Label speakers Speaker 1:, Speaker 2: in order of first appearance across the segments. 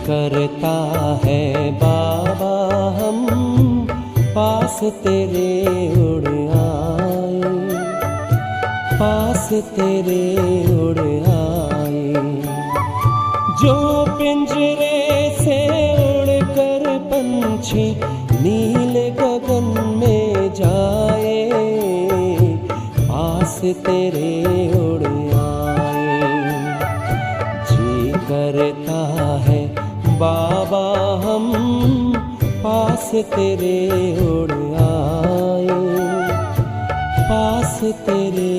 Speaker 1: करता है बाबा हम पास तेरे उड़ आए, पास तेरे उड़ आए। जो पिंजरे से उड़कर पंछी नील गगन में जाए, पास तेरे उड़ आए। जी करता है बाबा हम पास तेरे उड़ आए, पास तेरे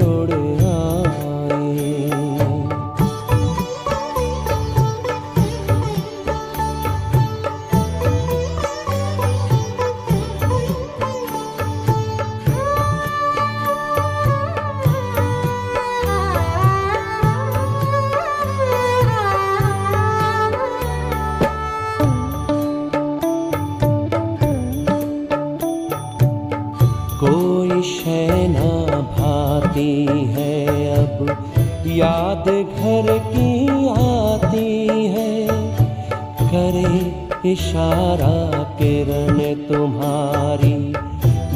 Speaker 1: उड़ आए। कोई शय ना भाती है अब याद घर की आती है, करे इशारा किरण तुम्हारी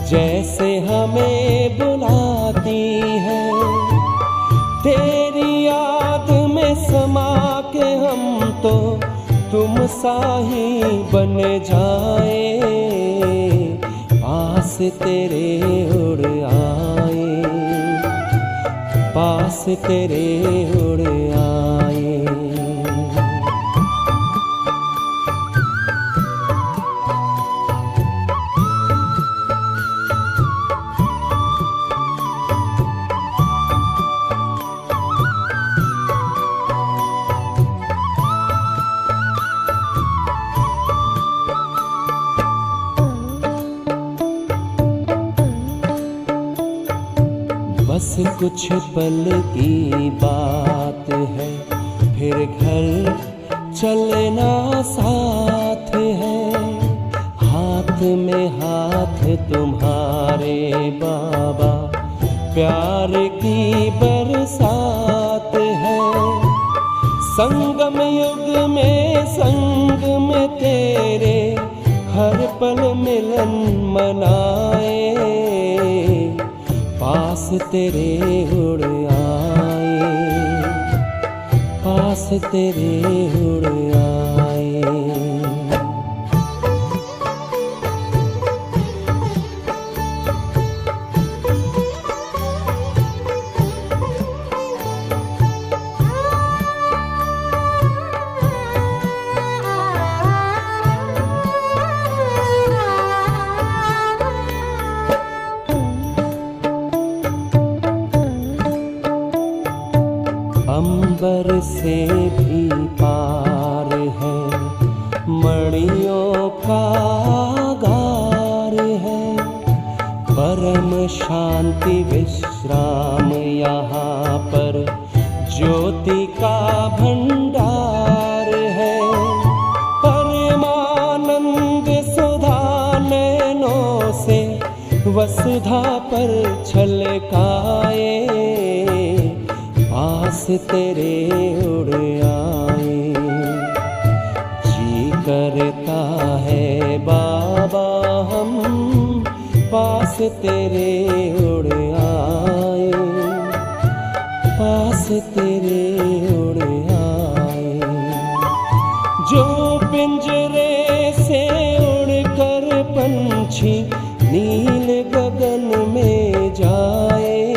Speaker 1: जैसे हमें बुलाती है। तेरी याद में समा के हम तो तुम सा ही बन जाए, पास तेरे उड़ आए, पास तेरे उड़ आए। बस कुछ पल की बात है, फिर घर चलना साथ है। हाथ में हाथ तुम्हारे बाबा प्यार की बरसात है। संगम युग में संग में तेरे हर पल मिलन मनाए, पास तेरे उड़ आए, पास तेरे उड़ आए। अंबर से भी पार है, मणियों का गार है। परम शांति विश्राम यहाँ पर ज्योति का भंडार है। परमानंद सुधा नैनों से वसुधा पर छलकाए, पास तेरे उड़ आए। जी करता है बाबा हम पास तेरे उड़ आए, पास तेरे उड़ आए। जो पिंजरे से उड़कर पंछी नील गगन में जाए,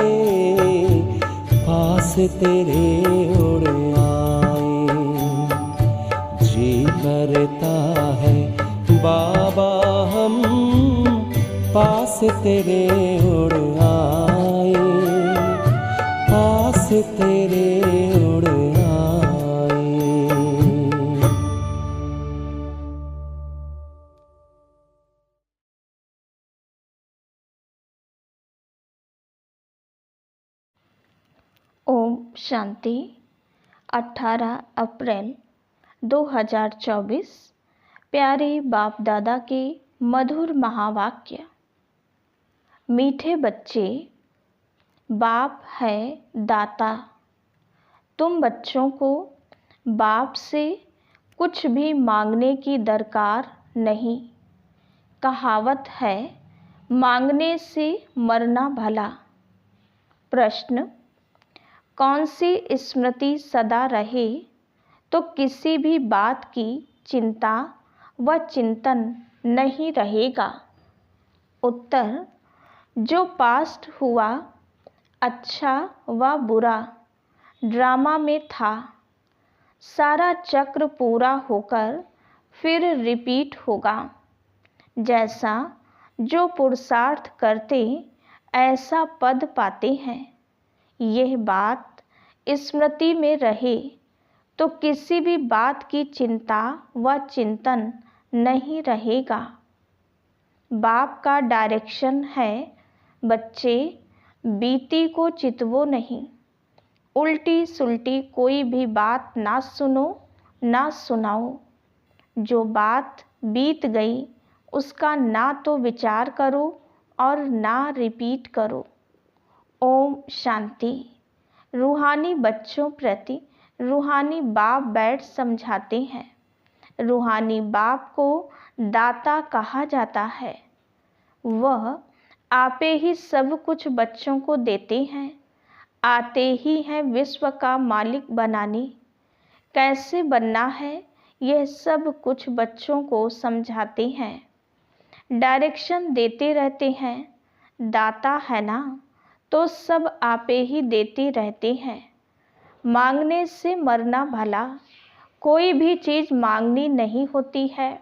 Speaker 1: पास तेरे उड़ आए। जी करता है बाबा हम पास तेरे उड़ आए, पास तेरे उड़ आए।
Speaker 2: ओम शांति। 18 अप्रैल 2024 प्यारे बाप दादा के मधुर महावाक्य। मीठे बच्चे, बाप है दाता। तुम बच्चों को बाप से कुछ भी मांगने की दरकार नहीं। कहावत है, मांगने से मरना भला। प्रश्न, कौन सी स्मृति सदा रहे तो किसी भी बात की चिंता व चिंतन नहीं रहेगा? उत्तर, जो पास्ट हुआ, अच्छा व बुरा, ड्रामा में था, सारा चक्र पूरा होकर फिर रिपीट होगा। जैसा जो पुरुषार्थ करते ऐसा पद पाते हैं। यह बात स्मृति में रहे तो किसी भी बात की चिंता व चिंतन नहीं रहेगा। बाप का डायरेक्शन है, बच्चे बीती को चितवो नहीं, उल्टी सुल्टी कोई भी बात ना सुनो ना सुनाओ। जो बात बीत गई उसका ना तो विचार करो और ना रिपीट करो। ओम शांति। रूहानी बच्चों प्रति रूहानी बाप बैठ समझाते हैं। रूहानी बाप को दाता कहा जाता है। वह आपे ही सब कुछ बच्चों को देते हैं। आते ही हैं विश्व का मालिक बनाने। कैसे बनना है यह सब कुछ बच्चों को समझाते हैं। डायरेक्शन देते रहते हैं। दाता है ना, तो सब आपे ही देते रहते हैं। मांगने से मरना भला। कोई भी चीज़ मांगनी नहीं होती है।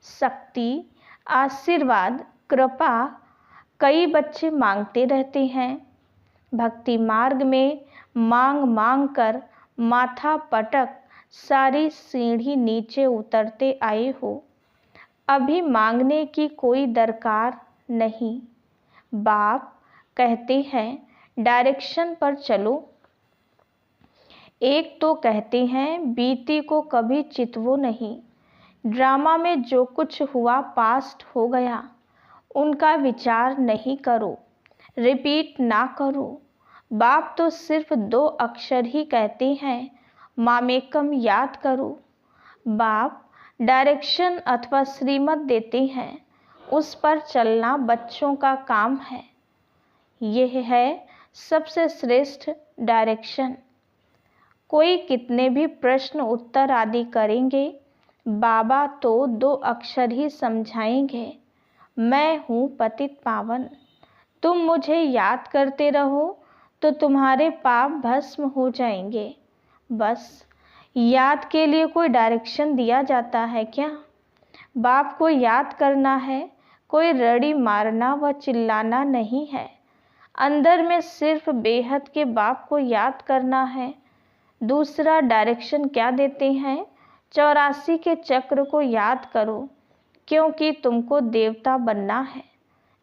Speaker 2: शक्ति, आशीर्वाद, कृपा कई बच्चे मांगते रहते हैं। भक्ति मार्ग में मांग मांग कर माथा पटक सारी सीढ़ी नीचे उतरते आए हो। अभी मांगने की कोई दरकार नहीं। बाप कहते हैं डायरेक्शन पर चलो। एक तो कहते हैं बीती को कभी चितवो नहीं। ड्रामा में जो कुछ हुआ पास्ट हो गया, उनका विचार नहीं करो, रिपीट ना करो। बाप तो सिर्फ 2 अक्षर ही कहते हैं, मामेकम याद करो। बाप डायरेक्शन अथवा श्रीमत देते हैं, उस पर चलना बच्चों का काम है। यह है सबसे श्रेष्ठ डायरेक्शन। कोई कितने भी प्रश्न उत्तर आदि करेंगे, बाबा तो 2 अक्षर ही समझाएंगे, मैं हूँ पतित पावन। तुम मुझे याद करते रहो तो तुम्हारे पाप भस्म हो जाएंगे। बस याद के लिए कोई डायरेक्शन दिया जाता है क्या? बाप को याद करना है, कोई रड़ी मारना व चिल्लाना नहीं है। अंदर में सिर्फ बेहद के बाप को याद करना है। दूसरा डायरेक्शन क्या देते हैं? 84 के चक्र को याद करो, क्योंकि तुमको देवता बनना है।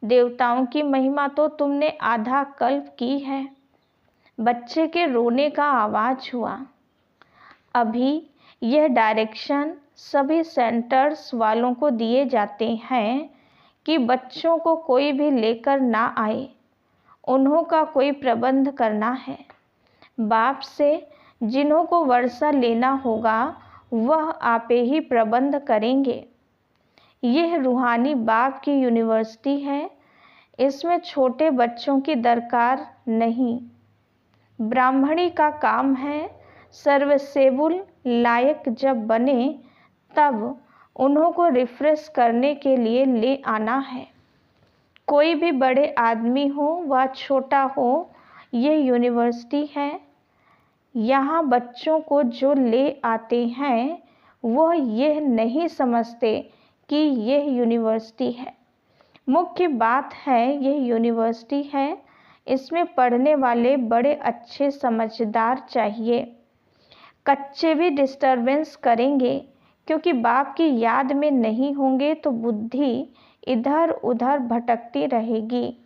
Speaker 2: देवताओं की महिमा तो तुमने आधा कल्प की है। बच्चे के रोने का आवाज़ हुआ। अभी यह डायरेक्शन सभी सेंटर्स वालों को दिए जाते हैं कि बच्चों को कोई भी लेकर ना आए, उन्हों का कोई प्रबंध करना है। बाप से जिन्हों को वर्षा लेना होगा वह आपे ही प्रबंध करेंगे। यह रूहानी बाप की यूनिवर्सिटी है। इसमें छोटे बच्चों की दरकार नहीं। ब्राह्मणी का काम है सर्वसेबुल लायक जब बने तब उन्हों को रिफ्रेश करने के लिए ले आना है। कोई भी बड़े आदमी हो व छोटा हो, यह यूनिवर्सिटी है। यहाँ बच्चों को जो ले आते हैं वह यह नहीं समझते कि यह यूनिवर्सिटी है। मुख्य बात है यह यूनिवर्सिटी है। इसमें पढ़ने वाले बड़े अच्छे समझदार चाहिए। कच्चे भी डिस्टरबेंस करेंगे, क्योंकि बाप की याद में नहीं होंगे तो बुद्धि इधर उधर भटकती रहेगी,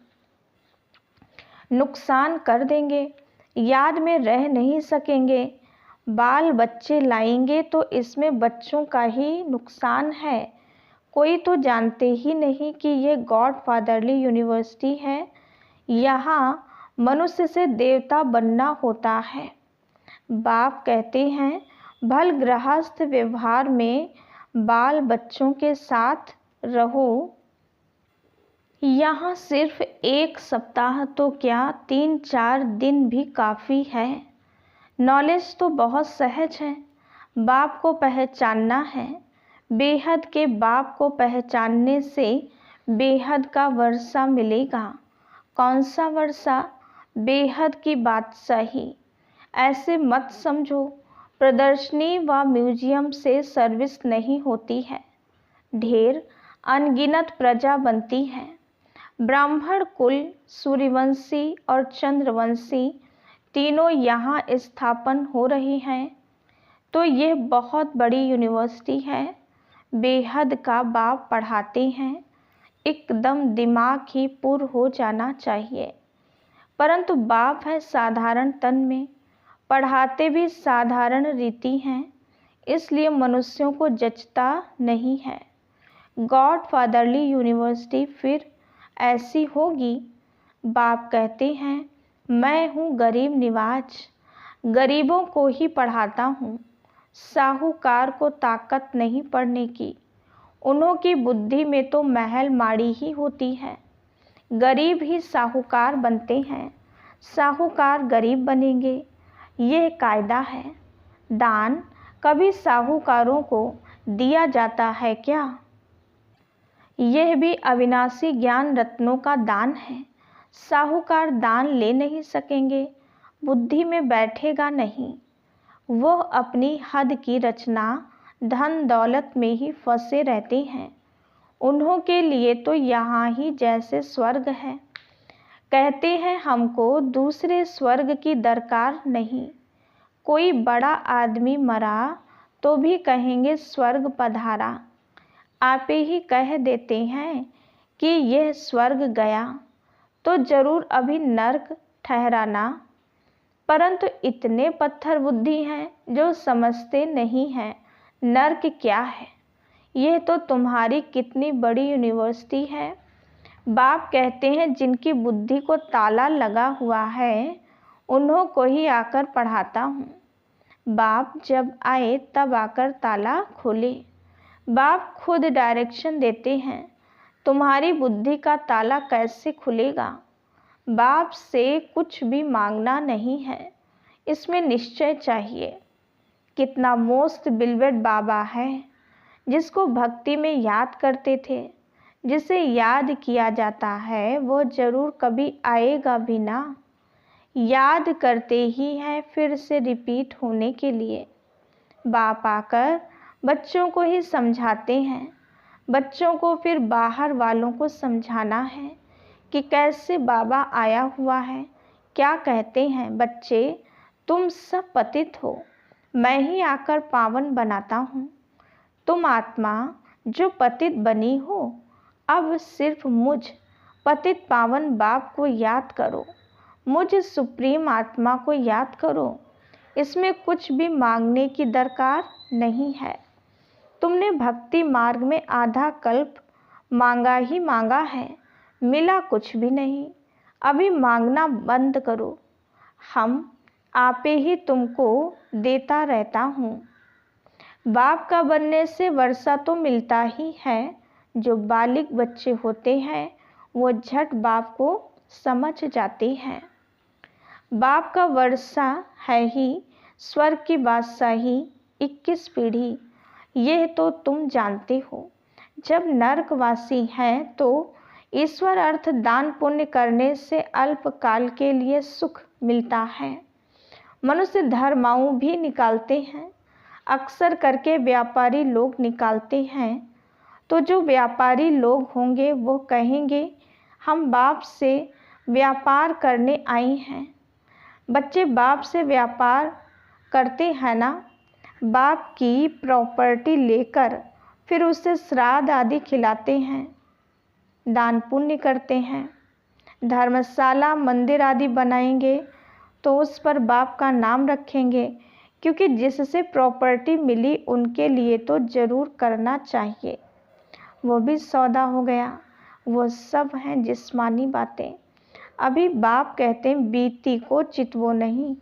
Speaker 2: नुकसान कर देंगे, याद में रह नहीं सकेंगे। बाल बच्चे लाएंगे तो इसमें बच्चों का ही नुकसान है। कोई तो जानते ही नहीं कि ये गॉड फादरली यूनिवर्सिटी है। यहाँ मनुष्य से देवता बनना होता है। बाप कहते हैं भल गृहस्थ व्यवहार में बाल बच्चों के साथ रहो। यहाँ सिर्फ 1 सप्ताह तो क्या 3-4 दिन भी काफ़ी है। नॉलेज तो बहुत सहज है। बाप को पहचानना है। बेहद के बाप को पहचानने से बेहद का वर्षा मिलेगा। कौन सा वर्षा? बेहद की बादशाही। ऐसे मत समझो प्रदर्शनी व म्यूजियम से सर्विस नहीं होती है। ढेर अनगिनत प्रजा बनती है। ब्राह्मण कुल, सूर्यवंशी और चंद्रवंशी तीनों यहाँ स्थापन हो रही हैं। तो यह बहुत बड़ी यूनिवर्सिटी है। बेहद का बाप पढ़ाते हैं। एकदम दिमाग ही पुर हो जाना चाहिए। परंतु बाप है साधारण तन में, पढ़ाते भी साधारण रीति हैं, इसलिए मनुष्यों को जचता नहीं है। गॉड फादरली यूनिवर्सिटी फिर ऐसी होगी। बाप कहते हैं मैं हूँ गरीब निवाज, गरीबों को ही पढ़ाता हूँ। साहूकार को ताकत नहीं पढ़ने की। उन्हों की बुद्धि में तो महल माड़ी ही होती है। गरीब ही साहूकार बनते हैं, साहूकार गरीब बनेंगे। यह कायदा है। दान कभी साहूकारों को दिया जाता है क्या? यह भी अविनाशी ज्ञान रत्नों का दान है। साहूकार दान ले नहीं सकेंगे, बुद्धि में बैठेगा नहीं। वह अपनी हद की रचना धन दौलत में ही फंसे रहते हैं। उन्हों के लिए तो यहाँ ही जैसे स्वर्ग है। कहते हैं हमको दूसरे स्वर्ग की दरकार नहीं। कोई बड़ा आदमी मरा तो भी कहेंगे स्वर्ग पधारा। आप ही कह देते हैं कि यह स्वर्ग गया तो जरूर अभी नर्क ठहराना। परंतु इतने पत्थर बुद्धि हैं जो समझते नहीं हैं नर्क क्या है। यह तो तुम्हारी कितनी बड़ी यूनिवर्सिटी है। बाप कहते हैं जिनकी बुद्धि को ताला लगा हुआ है उन्हों को ही आकर पढ़ाता हूँ। बाप जब आए तब आकर ताला खोले। बाप खुद डायरेक्शन देते हैं। तुम्हारी बुद्धि का ताला कैसे खुलेगा? बाप से कुछ भी मांगना नहीं है, इसमें निश्चय चाहिए। कितना मोस्ट बिलवेड बाबा है जिसको भक्ति में याद करते थे। जिसे याद किया जाता है वो जरूर कभी आएगा भी ना। याद करते ही है फिर से रिपीट होने के लिए। बाप आकर बच्चों को ही समझाते हैं। बच्चों को फिर बाहर वालों को समझाना है कि कैसे बाबा आया हुआ है। क्या कहते हैं बच्चे, तुम सब पतित हो, मैं ही आकर पावन बनाता हूँ। तुम आत्मा जो पतित बनी हो, अब सिर्फ मुझ पतित पावन बाप को याद करो। मुझ सुप्रीम आत्मा को याद करो। इसमें कुछ भी मांगने की दरकार नहीं है। तुमने भक्ति मार्ग में आधा कल्प मांगा ही मांगा है, मिला कुछ भी नहीं। अभी मांगना बंद करो। हम आपे ही तुमको देता रहता हूँ। बाप का बनने से वर्षा तो मिलता ही है। जो बालिग बच्चे होते हैं वो झट बाप को समझ जाते हैं। बाप का वर्षा है ही स्वर्ग की बादशाही 21 पीढ़ी। यह तो तुम जानते हो। जब नरकवासी हैं तो ईश्वर अर्थ दान पुण्य करने से अल्पकाल के लिए सुख मिलता है। मनुष्य धर्माऊ भी निकालते हैं, अक्सर करके व्यापारी लोग निकालते हैं। तो जो व्यापारी लोग होंगे वो कहेंगे हम बाप से व्यापार करने आई हैं। बच्चे बाप से व्यापार करते हैं ना, बाप की प्रॉपर्टी लेकर फिर उसे श्राद्ध आदि खिलाते हैं, दान पुण्य करते हैं। धर्मशाला मंदिर आदि बनाएंगे तो उस पर बाप का नाम रखेंगे, क्योंकि जिससे प्रॉपर्टी मिली उनके लिए तो ज़रूर करना चाहिए। वो भी सौदा हो गया। वो सब हैं जिस्मानी बातें। अभी बाप कहते हैं बीती को चितवो नहीं,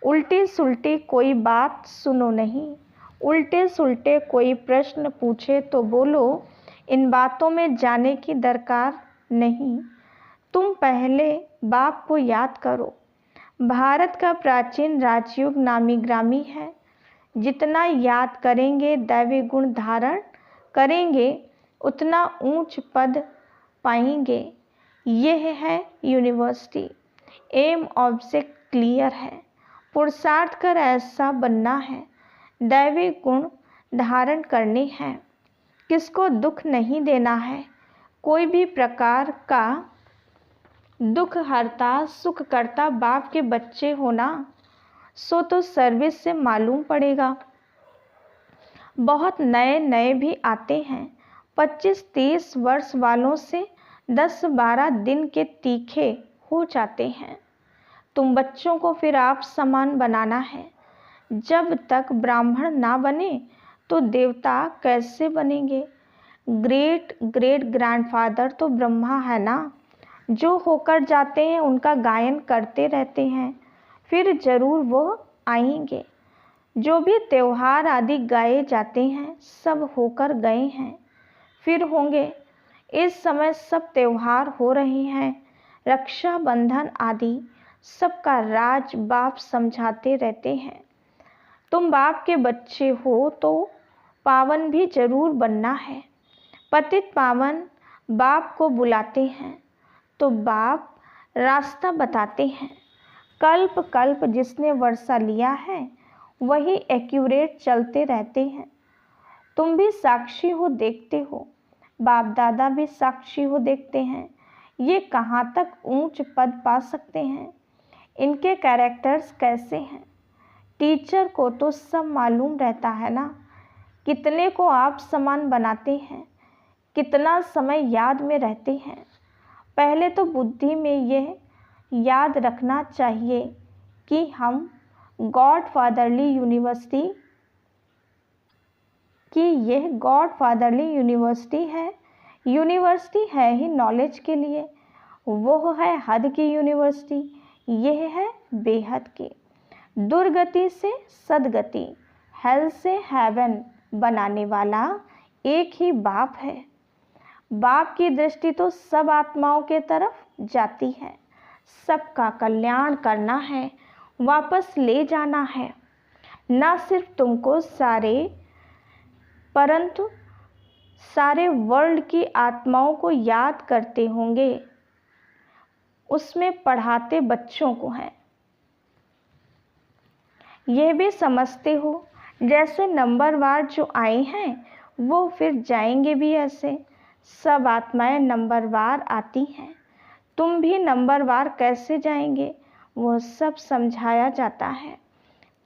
Speaker 2: उल्टी सुल्टी कोई बात सुनो नहीं, उल्टे सुल्टे कोई प्रश्न पूछे तो बोलो इन बातों में जाने की दरकार नहीं। तुम पहले बाप को याद करो। भारत का प्राचीन राजयुग नामी ग्रामी है। जितना याद करेंगे, दैवी गुण धारण करेंगे, उतना ऊंच पद पाएंगे। यह है यूनिवर्सिटी। एम ऑब्जेक्ट क्लियर है। पुरुषार्थ कर ऐसा बनना है, दैवी गुण धारण करने हैं। किसको दुख नहीं देना है। कोई भी प्रकार का दुख हरता सुख करता बाप के बच्चे होना, सो तो सर्विस से मालूम पड़ेगा। बहुत नए नए भी आते हैं। 25-30 वर्ष वालों से 10-12 दिन के तीखे हो जाते हैं। तुम बच्चों को फिर आप समान बनाना है। जब तक ब्राह्मण ना बने तो देवता कैसे बनेंगे। ग्रेट ग्रेट ग्रैंडफादर तो ब्रह्मा है ना। जो होकर जाते हैं उनका गायन करते रहते हैं, फिर जरूर वो आएंगे। जो भी त्योहार आदि गाए जाते हैं सब होकर गए हैं, फिर होंगे। इस समय सब त्योहार हो रहे हैं, रक्षाबंधन आदि सबका राज बाप समझाते रहते हैं। तुम बाप के बच्चे हो तो पावन भी जरूर बनना है। पतित पावन बाप को बुलाते हैं तो बाप रास्ता बताते हैं। कल्प कल्प जिसने वर्षा लिया है वही एक्यूरेट चलते रहते हैं। तुम भी साक्षी हो, देखते हो। बाप दादा भी साक्षी हो, देखते हैं। ये कहाँ तक ऊंच पद पा सकते हैं। इनके कैरेक्टर्स कैसे हैं। टीचर को तो सब मालूम रहता है ना। कितने को आप समान बनाते हैं, कितना समय याद में रहते हैं। पहले तो बुद्धि में यह याद रखना चाहिए कि हम गॉड फादरली यूनिवर्सिटी है। यूनिवर्सिटी है ही नॉलेज के लिए। वो है हद की यूनिवर्सिटी, यह है बेहद की। दुर्गति से सदगति, हेल से हेवन बनाने वाला एक ही बाप है। बाप की दृष्टि तो सब आत्माओं के तरफ जाती है। सबका कल्याण करना है, वापस ले जाना है। ना सिर्फ तुमको परंतु सारे वर्ल्ड की आत्माओं को याद करते होंगे। उसमें पढ़ाते बच्चों को हैं। यह भी समझते हो जैसे नंबरवार जो आए हैं वो फिर जाएंगे भी ऐसे। सब आत्माएं नंबरवार आती हैं। तुम भी नंबरवार कैसे जाएंगे वो सब समझाया जाता है।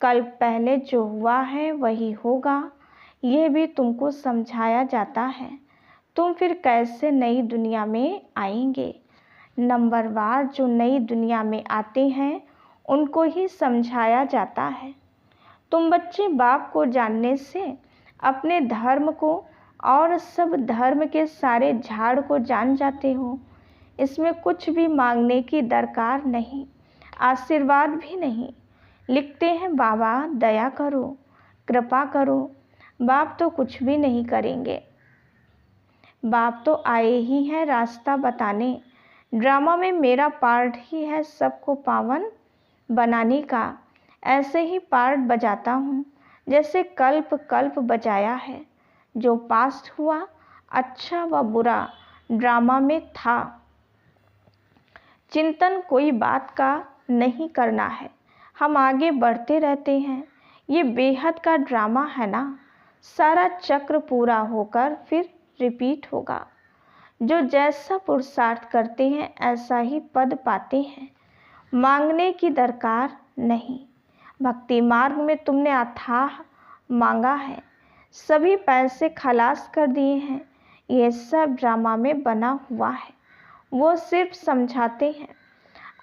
Speaker 2: कल पहले जो हुआ है वही होगा, यह भी तुमको समझाया जाता है। तुम फिर कैसे नई दुनिया में आएंगे। नंबरवार जो नई दुनिया में आते हैं उनको ही समझाया जाता है। तुम बच्चे बाप को जानने से अपने धर्म को और सब धर्म के सारे झाड़ को जान जाते हो। इसमें कुछ भी मांगने की दरकार नहीं, आशीर्वाद भी नहीं। लिखते हैं बाबा दया करो, कृपा करो। बाप तो कुछ भी नहीं करेंगे। बाप तो आए ही हैं रास्ता बताने। ड्रामा में मेरा पार्ट ही है सबको पावन बनाने का। ऐसे ही पार्ट बजाता हूँ जैसे कल्प कल्प बजाया है। जो पास्ट हुआ अच्छा व बुरा ड्रामा में था। चिंतन कोई बात का नहीं करना है। हम आगे बढ़ते रहते हैं। ये बेहद का ड्रामा है ना। सारा चक्र पूरा होकर फिर रिपीट होगा। जो जैसा पुरुषार्थ करते हैं ऐसा ही पद पाते हैं। मांगने की दरकार नहीं। भक्ति मार्ग में तुमने अथाह मांगा है, सभी पैसे खलास कर दिए हैं। ये सब ड्रामा में बना हुआ है। वो सिर्फ समझाते हैं।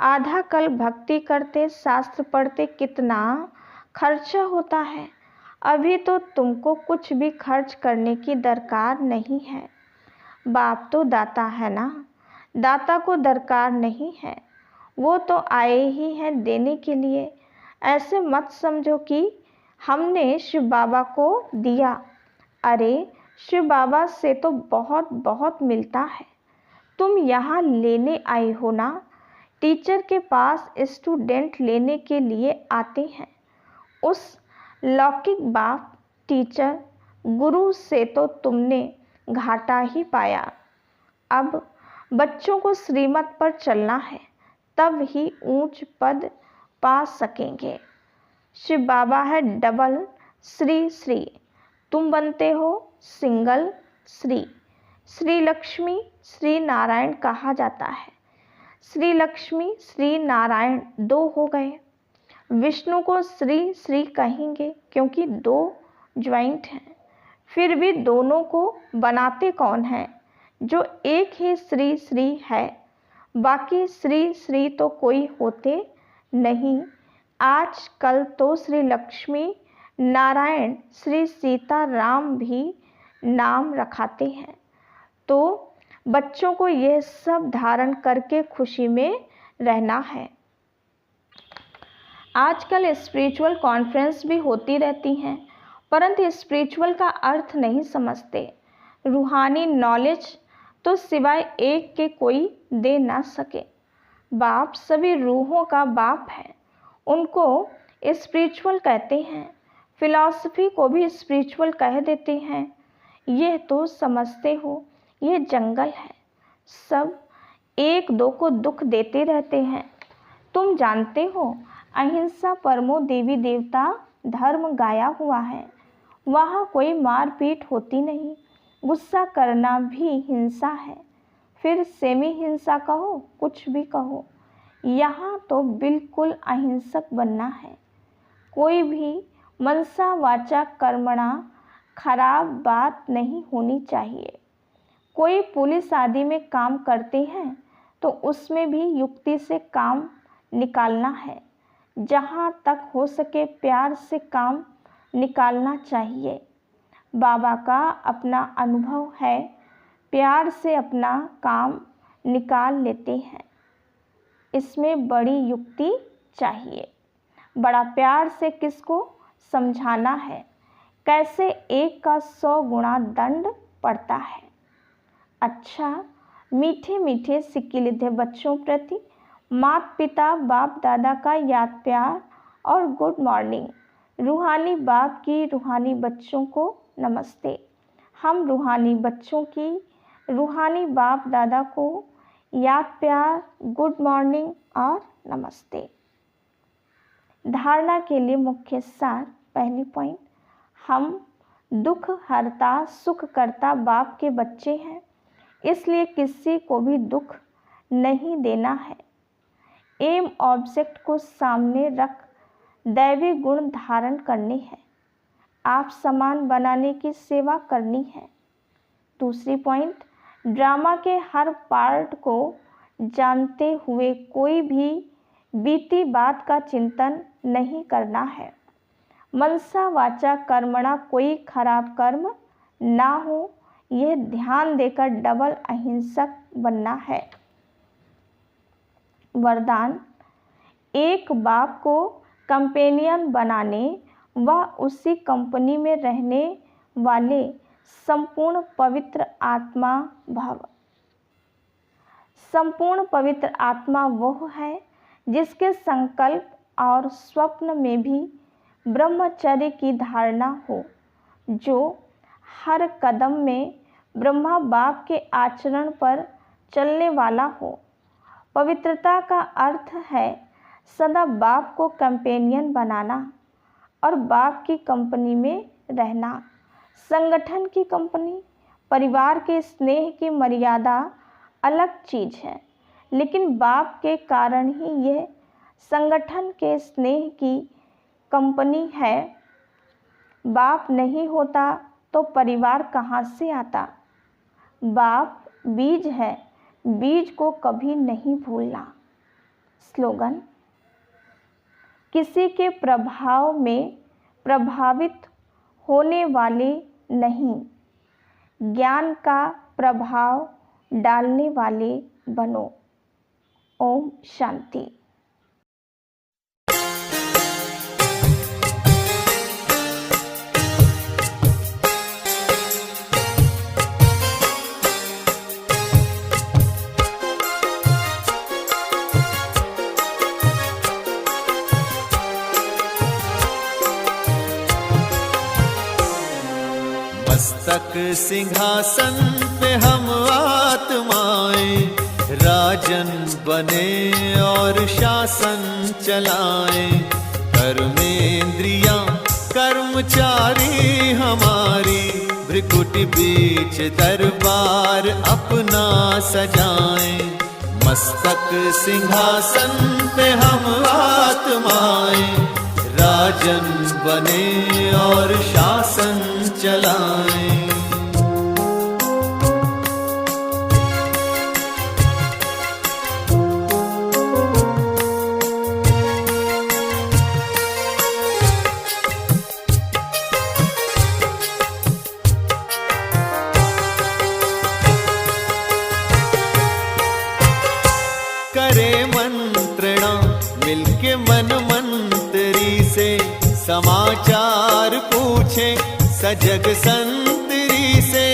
Speaker 2: आधा कल भक्ति करते शास्त्र पढ़ते कितना खर्चा होता है। अभी तो तुमको कुछ भी खर्च करने की दरकार नहीं है। बाप तो दाता है ना। दाता को दरकार नहीं है। वो तो आए ही हैं देने के लिए। ऐसे मत समझो कि हमने शिव बाबा को दिया। अरे शिव बाबा से तो बहुत बहुत मिलता है। तुम यहाँ लेने आए हो ना। टीचर के पास स्टूडेंट लेने के लिए आते हैं। उस लौकिक बाप टीचर गुरु से तो तुमने घाटा ही पाया। अब बच्चों को श्रीमत पर चलना है, तब ही ऊंच पद पा सकेंगे। शिव बाबा है डबल श्री श्री, तुम बनते हो सिंगल श्री। श्री लक्ष्मी श्री नारायण कहा जाता है। श्री लक्ष्मी श्री नारायण दो हो गए। विष्णु को श्री श्री कहेंगे क्योंकि दो ज्वाइंट हैं। फिर भी दोनों को बनाते कौन है? जो एक ही श्री श्री है। बाकी श्री श्री तो कोई होते नहीं। आज कल तो श्री लक्ष्मी नारायण श्री सीता राम भी नाम रखाते हैं। तो बच्चों को यह सब धारण करके खुशी में रहना है। आजकल स्पिरिचुअल कॉन्फ्रेंस भी होती रहती हैं, परंतु स्पिरिचुअल का अर्थ नहीं समझते। रूहानी नॉलेज तो सिवाय एक के कोई दे ना सके। बाप सभी रूहों का बाप है, उनको स्पिरिचुअल कहते हैं। फिलॉसफी को भी स्पिरिचुअल कह देते हैं। यह तो समझते हो, ये जंगल है, सब एक दो को दुख देते रहते हैं। तुम जानते हो अहिंसा परमो देवी देवता धर्म गाया हुआ है। वहाँ कोई मारपीट होती नहीं। गुस्सा करना भी हिंसा है। फिर सेमी हिंसा कहो, कुछ भी कहो, यहाँ तो बिल्कुल अहिंसक बनना है। कोई भी मनसा वाचा कर्मणा खराब बात नहीं होनी चाहिए। कोई पुलिस आदि में काम करते हैं तो उसमें भी युक्ति से काम निकालना है। जहाँ तक हो सके प्यार से काम निकालना चाहिए। बाबा का अपना अनुभव है, प्यार से अपना काम निकाल लेते हैं। इसमें बड़ी युक्ति चाहिए। बड़ा प्यार से किसको समझाना है, कैसे एक का 100 गुणा दंड पड़ता है। अच्छा, मीठे मीठे सिक्किलिधे बच्चों प्रति माता पिता बाप दादा का याद प्यार और गुड मॉर्निंग। रूहानी बाप की रूहानी बच्चों को नमस्ते। हम रूहानी बच्चों की रूहानी बाप दादा को याद प्यार, गुड मॉर्निंग और नमस्ते। धारणा के लिए मुख्य सार। पहली पॉइंट, हम दुख हरता सुख करता बाप के बच्चे हैं, इसलिए किसी को भी दुख नहीं देना है। एम ऑब्जेक्ट को सामने रख दैवी गुण धारण करने हैं। आप समान बनाने की सेवा करनी है। दूसरी पॉइंट, ड्रामा के हर पार्ट को जानते हुए कोई भी बीती बात का चिंतन नहीं करना है। मनसा वाचा कर्मणा कोई खराब कर्म ना हो, यह ध्यान देकर डबल अहिंसक बनना है। वरदान, एक बाप को कंपेनियन बनाने व उसी कंपनी में रहने वाले संपूर्ण पवित्र आत्मा भव। संपूर्ण पवित्र आत्मा वह है जिसके संकल्प और स्वप्न में भी ब्रह्मचर्य की धारणा हो, जो हर कदम में ब्रह्मा बाप के आचरण पर चलने वाला हो। पवित्रता का अर्थ है सदा बाप को कंपेनियन बनाना और बाप की कंपनी में रहना। संगठन की कंपनी, परिवार के स्नेह की मर्यादा अलग चीज़ है, लेकिन बाप के कारण ही यह संगठन के स्नेह की कंपनी है। बाप नहीं होता तो परिवार कहाँ से आता। बाप बीज है, बीज को कभी नहीं भूलना। स्लोगन, किसी के प्रभाव में प्रभावित होने वाले नहीं, ज्ञान का प्रभाव डालने वाले बनो। ओम शांति।
Speaker 3: मस्तक सिंहासन पे हम आत्माएं, राजन बने और शासन चलाएं। कर्मेंद्रियां कर्मचारी हमारी, भ्रिकुटी बीच दरबार अपना सजाएं। मस्तक सिंहासन पे हम आत्माएं, राजन बने और शासन चलाएं। करे मंत्रणा मिलके मन मंत्री से, समाचार पूछे सजग संतरी से।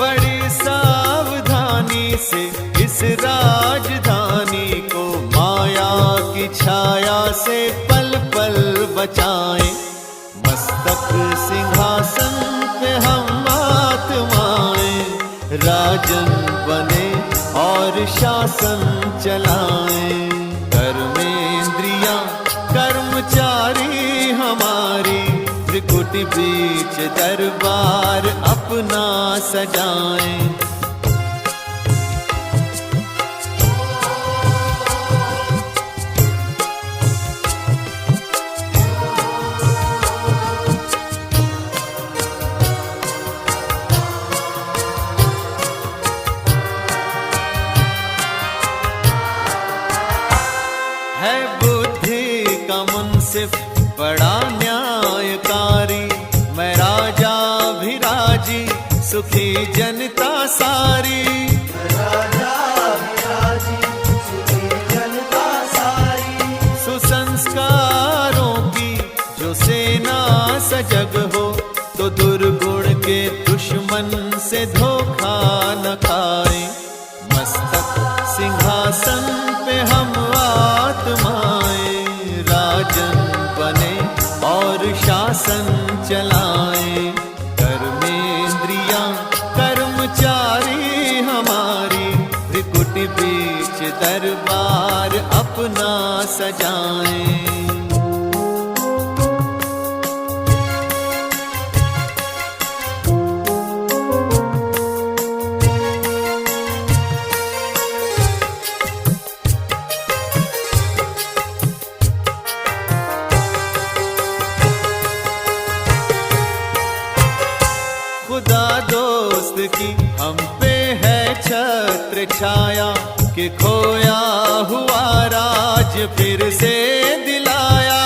Speaker 3: बड़ी सावधानी से इस राजधानी को माया की छाया से पल पल बचाएं। मस्तक सिंहासन पे हम आत्माएं, राजन बने और शासन चलाएं। कर्मेंद्रियां कर्मचारी हमारी, त्रिकुटी बीच दरबार अपना सजाएं। है बुद्धि का मुंसिफ बड़ा न्यायकारी, मैं राजा भी राजी सुखी जनता सारी। सुसंस्कारों की जो सेना सजग हो, तो दुर्गुण के दुश्मन से धोखा न खाए। मस्तक सिंहासन पे हम आत्माएं, राजन बने और शासन चलाएं। कर्मेंद्रियां कर्मचारी हमारी, त्रिकुटी बीच दरबार अपना सजाएं। खुदा दोस्त की हम पे है छत्र छाया, कि खोया हुआ राज फिर से दिलाया।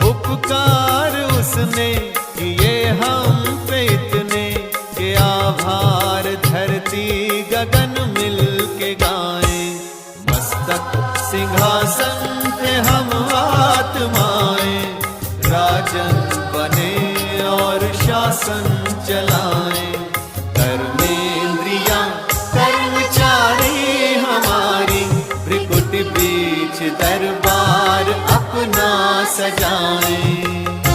Speaker 3: उपकार उसने किए हम पे इतने, कि आभार धरती गगन मिल के गाएं। मस्तक सिंहासन पे हम आत्माएं, राजन बने और शासन चलाएं। कर्मेंद्रियां कर्मचारी हमारी, भ्रिकुटी बीच दरबार अपना सजाएं।